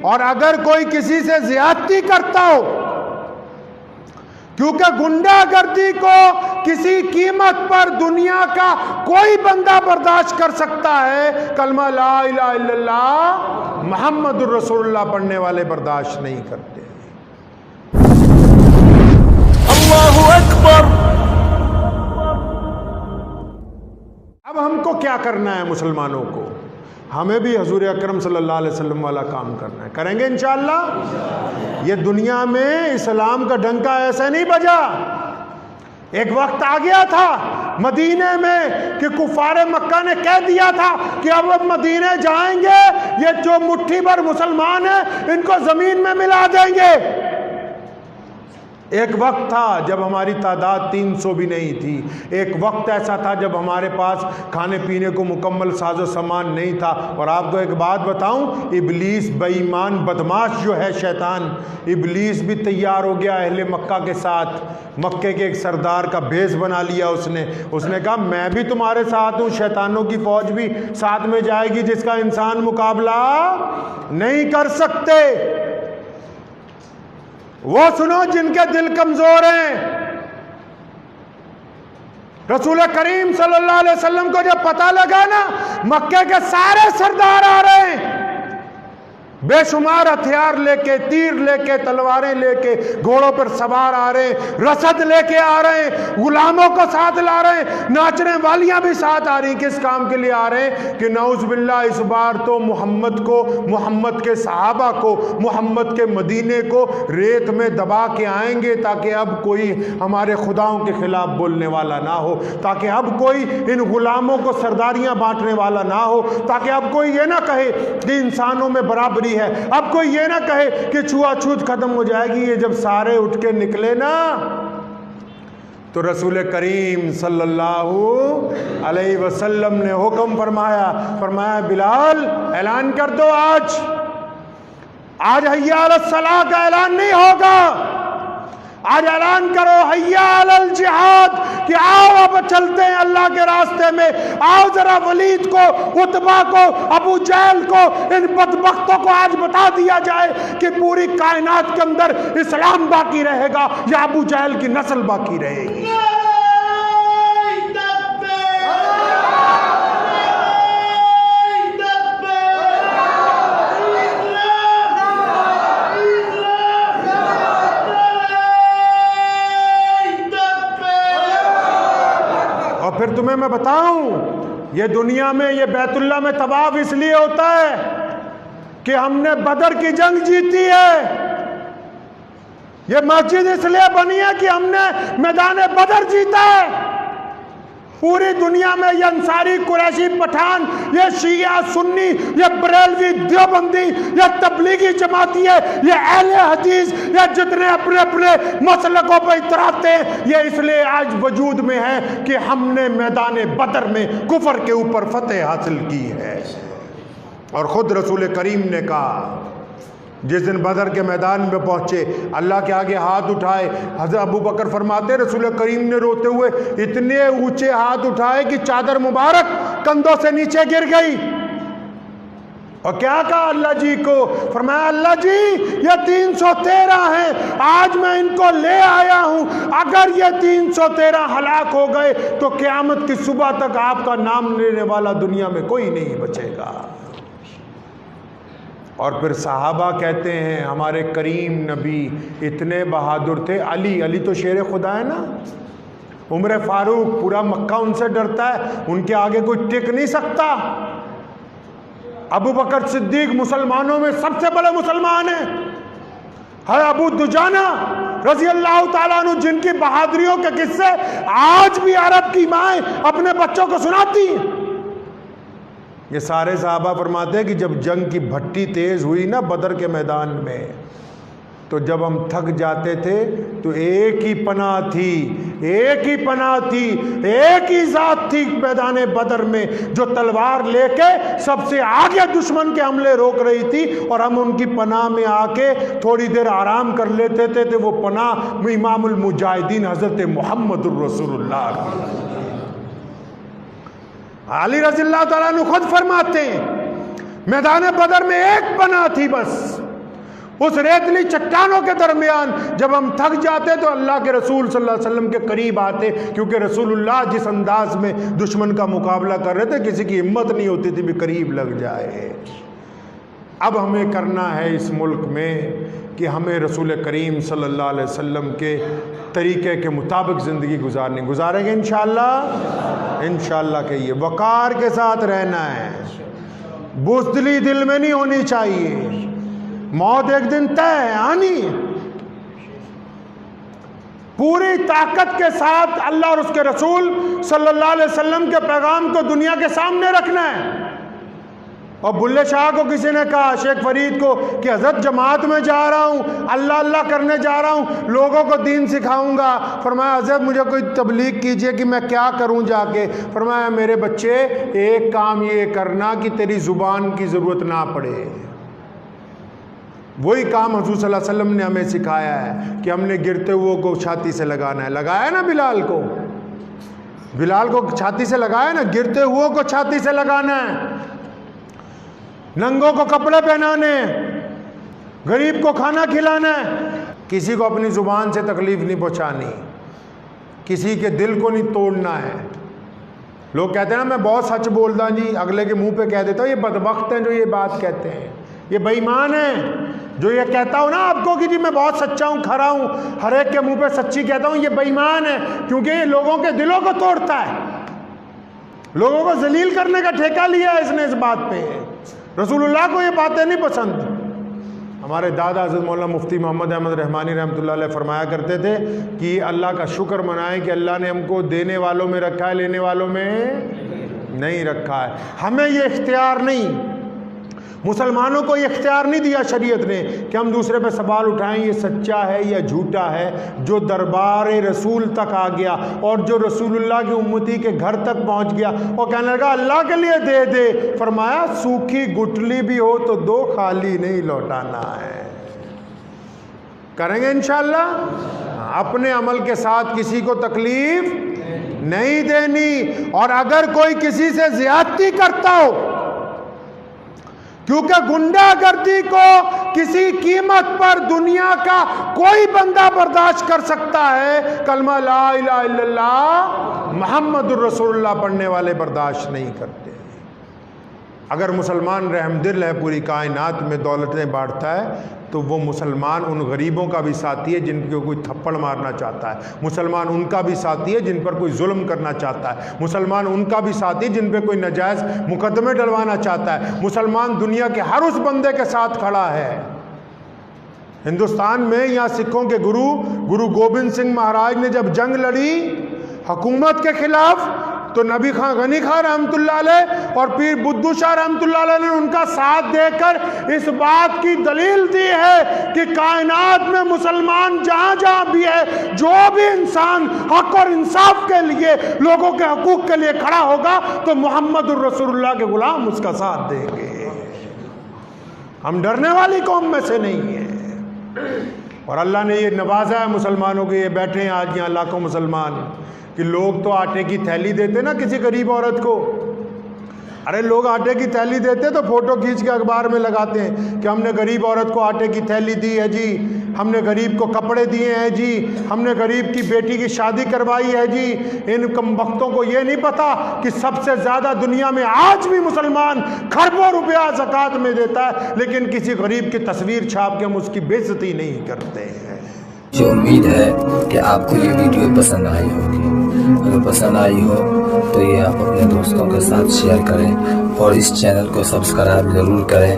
اور اگر کوئی کسی سے زیادتی کرتا ہو، کیونکہ گنڈا گردی کو کسی قیمت پر دنیا کا کوئی بندہ برداشت کر سکتا ہے، کلمہ لا الہ الا اللہ محمد الرسول اللہ پڑھنے والے برداشت نہیں کرتے۔ اللہ اکبر۔ اب ہم کو کیا کرنا ہے مسلمانوں کو؟ ہمیں بھی حضور اکرم صلی اللہ علیہ وسلم والا کام کرنا ہے، کریں گے انشاءاللہ۔ یہ دنیا میں اسلام کا ڈنکا ایسے نہیں بجا۔ ایک وقت آ گیا تھا مدینے میں کہ کفار مکہ نے کہہ دیا تھا کہ اب مدینے جائیں گے، یہ جو مٹھی بھر مسلمان ہیں ان کو زمین میں ملا دیں گے۔ ایک وقت تھا جب ہماری تعداد 300 بھی نہیں تھی، ایک وقت ایسا تھا جب ہمارے پاس کھانے پینے کو مکمل ساز و سامان نہیں تھا۔ اور آپ کو ایک بات بتاؤں، ابلیس بے ایمان بدماش جو ہے شیطان، ابلیس بھی تیار ہو گیا اہل مکہ کے ساتھ۔ مکے کے ایک سردار کا بھیس بنا لیا اس نے کہا میں بھی تمہارے ساتھ ہوں، شیطانوں کی فوج بھی ساتھ میں جائے گی جس کا انسان مقابلہ نہیں کر سکتے۔ وہ سنو جن کے دل کمزور ہیں۔ رسول کریم صلی اللہ علیہ وسلم کو جب پتہ لگا نا مکے کے سارے سردار آ رہے ہیں، بے شمار ہتھیار لے کے، تیر لے کے، تلواریں لے کے، گھوڑوں پر سوار آ رہے ہیں، رسد لے کے آ رہے ہیں، غلاموں کو ساتھ لا رہے ہیں، ناچنے والیاں بھی ساتھ آ رہی ہیں۔ کس کام کے لیے آ رہے ہیں؟ کہ نعوذ باللہ اس بار تو محمد کو، محمد کے صحابہ کو، محمد کے مدینے کو ریت میں دبا کے آئیں گے تاکہ اب کوئی ہمارے خداؤں کے خلاف بولنے والا نہ ہو، تاکہ اب کوئی ان غلاموں کو سرداریاں بانٹنے والا نہ ہو، تاکہ اب کوئی یہ نہ کہے کہ انسانوں میں برابری ہے، اب کوئی یہ نہ کہے کہ چھوا چھوت ختم ہو جائے گی۔ یہ جب سارے اٹھ کے نکلے نا تو رسول کریم صلی اللہ علیہ وسلم نے حکم فرمایا بلال اعلان کر دو، آج حیا علی الصلاۃ کا اعلان نہیں ہوگا، آج اعلان کرو حیا علی الجہاد کہ آؤ اب چلتے ہیں اللہ کے راستے میں۔ آؤ ذرا ولید کو، عتبہ کو، ابو جہل کو، ان بدبختوں کو آج بتا دیا جائے کہ پوری کائنات کے اندر اسلام باقی رہے گا یا ابو جہل کی نسل باقی رہے گی۔ پھر تمہیں میں بتاؤں، یہ دنیا میں، یہ بیت اللہ میں طواف اس لیے ہوتا ہے کہ ہم نے بدر کی جنگ جیتی ہے۔ یہ مسجد اس لیے بنی ہے کہ ہم نے میدان بدر جیتا ہے۔ پوری دنیا میں یہ انصاری، قریشی، پٹھان، یہ شیعہ، سنی، یہ بریلوی، دیوبندی، یہ تبلیغی جماعتی ہے، یہ اہل حدیث، یہ جتنے اپنے اپنے مسلکوں پہ اتراتے ہیں، یہ اس لیے آج وجود میں ہے کہ ہم نے میدان بدر میں کفر کے اوپر فتح حاصل کی ہے۔ اور خود رسول کریم نے کہا جس دن بدر کے میدان میں پہنچے، اللہ کے آگے ہاتھ اٹھائے، حضرت ابو بکر فرماتے رسول کریم نے روتے ہوئے اتنے اونچے ہاتھ اٹھائے کہ چادر مبارک کندھوں سے نیچے گر گئی۔ اور کیا کہا اللہ جی کو؟ فرمایا اللہ جی یہ 313 ہیں، آج میں ان کو لے آیا ہوں، اگر یہ 313 ہلاک ہو گئے تو قیامت کی صبح تک آپ کا نام لینے والا دنیا میں کوئی نہیں بچے گا۔ اور پھر صحابہ کہتے ہیں ہمارے کریم نبی اتنے بہادر تھے، علی تو شیر خدا ہے نا، عمر فاروق، پورا مکہ ان سے ڈرتا ہے، ان کے آگے کوئی ٹک نہیں سکتا۔ ابو بکر صدیق مسلمانوں میں سب سے بڑے مسلمان ہیں، ہے ابو دجانہ رضی اللہ تعالیٰ عنہ جن کی بہادریوں کے قصے آج بھی عرب کی مائیں اپنے بچوں کو سناتی ہیں۔ یہ سارے صحابہ فرماتے ہیں کہ جب جنگ کی بھٹی تیز ہوئی نا بدر کے میدان میں، تو جب ہم تھک جاتے تھے تو ایک ہی پناہ تھی، ایک ہی پناہ تھی، ایک ہی ذات تھی میدان بدر میں جو تلوار لے کے سب سے آگے دشمن کے حملے روک رہی تھی، اور ہم ان کی پناہ میں آ کے تھوڑی دیر آرام کر لیتے تھے۔ وہ پناہ امام المجاہدین حضرت محمد الرسول اللہ علی رضی اللہ تعالیٰ عنہ خود فرماتے ہیں میدان بدر میں ایک پناہ تھی بس، उस रेतली चट्टानों के दरमियान जब हम थक जाते तो अल्लाह के रसूल सल्लल्लाहु अलैहि वसल्लम के करीब आते, क्योंकि रसूलुल्लाह जिस अंदाज में दुश्मन का मुकाबला कर रहे थे किसी की हिम्मत नहीं होती थी भी करीब लग जाए। अब हमें करना है इस मुल्क में कि हमें रसूल करीम सल्लल्लाहु अलैहि वसल्लम के तरीक़े के मुताबिक ज़िंदगी गुजारेंगे इंशाअल्लाह के ये वक़ार के साथ रहना है, बुज़दिली दिल में नहीं होनी चाहिए। मौत एक दिन तय है, आनी। पूरी ताकत के साथ अल्लाह और उसके रसूल सल्लल्लाहु अलैहि वसल्लम के पैगाम को दुनिया के सामने रखना है। और बुल्ले शाह को किसी ने कहा, शेख फरीद को, कि हज़रत जमात में जा रहा हूँ, अल्लाह अल्लाह करने जा रहा हूँ, लोगों को दीन सिखाऊंगा। फरमाया हज़रत मुझे कोई तबलीग कीजिए कि मैं क्या करूँ जाके। फरमाया मेरे बच्चे एक काम ये करना कि तेरी ज़ुबान की ज़रूरत ना पड़े। वही काम हुज़ूर सल्लल्लाहु अलैहि वसल्लम ने हमें सिखाया है कि हमने गिरते हुए को छाती से लगाना है। लगाया ना बिलाल को छाती से लगाया ना, गिरते हुए को छाती से लगाना है, नंगों को कपड़े पहनाने, गरीब को खाना खिलाना है। किसी को अपनी ज़ुबान से तकलीफ़ नहीं पहुंचानी, किसी के दिल को नहीं तोड़ना है। लोग कहते हैं ना मैं बहुत सच बोलता जी, अगले के मुंह पे कह देता हूँ, ये बदबख्त हैं जो ये बात कहते हैं, ये बेईमान है। जो ये कहता हूँ ना आपको कि जी मैं बहुत सच्चा हूँ, खरा हूँ, हर एक के मुंह पे सच्ची कहता हूँ, ये बेईमान है, क्योंकि ये लोगों के दिलों को तोड़ता है, लोगों को जलील करने का ठेका लिया है इसने इस बात पे। रसूलुल्लाह को ये बातें नहीं पसंद। हमारे दादा हज़रत मौलाना मुफ्ती मोहम्मद अहमद रहमानी रहमतुल्लाह अलैह फरमाया करते थे कि अल्लाह का शुक्र मनाएं कि अल्लाह ने हमको देने वालों में रखा है, लेने वालों में नहीं रखा है। हमें ये इख्तियार नहीं, मुसलमानों को ये इख्तियार नहीं दिया शरीयत ने कि हम दूसरे पे सवाल उठाएं ये सच्चा है या झूठा है। जो दरबार रसूल तक आ गया और जो रसूलुल्लाह की उम्मती के घर तक पहुंच गया, वो कहने लगा अल्लाह के लिए दे दे। फरमाया सूखी गुठली भी हो तो दो, खाली नहीं लौटाना है। करेंगे इंशाअल्लाह। अपने अमल के साथ किसी को तकलीफ नहीं देनी, और अगर कोई किसी से ज्यादती करता हो, क्योंकि गुंडागर्दी को किसी कीमत पर दुनिया का कोई बंदा बर्दाश्त कर सकता है, कलमा ला इलाहा इल्लल्लाह मुहम्मदुर रसूलुल्लाह पढ़ने वाले बर्दाश्त नहीं करते। अगर मुसलमान रहमदिल है, पूरी कायनात में दौलतें बांटता है, तो वो मुसलमान उन गरीबों का भी साथी है जिनको कोई थप्पड़ मारना चाहता है, मुसलमान उनका भी साथी है जिन पर कोई जुल्म करना चाहता है, मुसलमान उनका भी साथी जिन पर कोई नाजायज़ मुकदमे डलवाना चाहता है। मुसलमान दुनिया के हर उस बंदे के साथ खड़ा है। हिंदुस्तान में यहाँ सिखों के गुरु गोबिंद सिंह महाराज ने जब जंग लड़ी हुकूमत के खिलाफ, तो नबी खान गनी खान रहमतुल्लाह अलैह और पीर बुद्धू शाह रहमतुल्लाह अलैह ने उनका साथ देकर इस बात की दलील दी है कि कायनात में मुसलमान जहाँ जहाँ भी है, जो भी इंसान हक और इंसाफ के लिए, लोगों के हकूक के लिए खड़ा होगा, तो मुहम्मदुर रसूलुल्लाह के गुलाम उसका साथ देंगे। हम डरने वाली कौम में से नहीं है। और अल्लाह ने ये नवाजा है मुसलमानों के, ये बैठे हैं आज यहाँ लाखों मुसलमान, कि लोग तो आटे की थैली देते ना किसी गरीब औरत को, अरे लोग आटे की थैली देते तो फोटो खींच के अखबार में लगाते हैं कि हमने गरीब औरत को आटे की थैली दी है जी, हमने गरीब को कपड़े दिए हैं जी, हमने गरीब की बेटी की शादी करवाई है जी। इन कमबख्तों को ये नहीं पता कि सबसे ज़्यादा दुनिया में आज भी मुसलमान खरबों रुपया ज़कात में देता है, लेकिन किसी गरीब की तस्वीर छाप के हम उसकी बेइज्जती नहीं करते हैं। मुझे उम्मीद है कि आपको ये वीडियो पसंद आई होगी। अगर पसंद आई हो तो ये आप अपने दोस्तों के साथ शेयर करें और इस चैनल को सब्सक्राइब ज़रूर करें।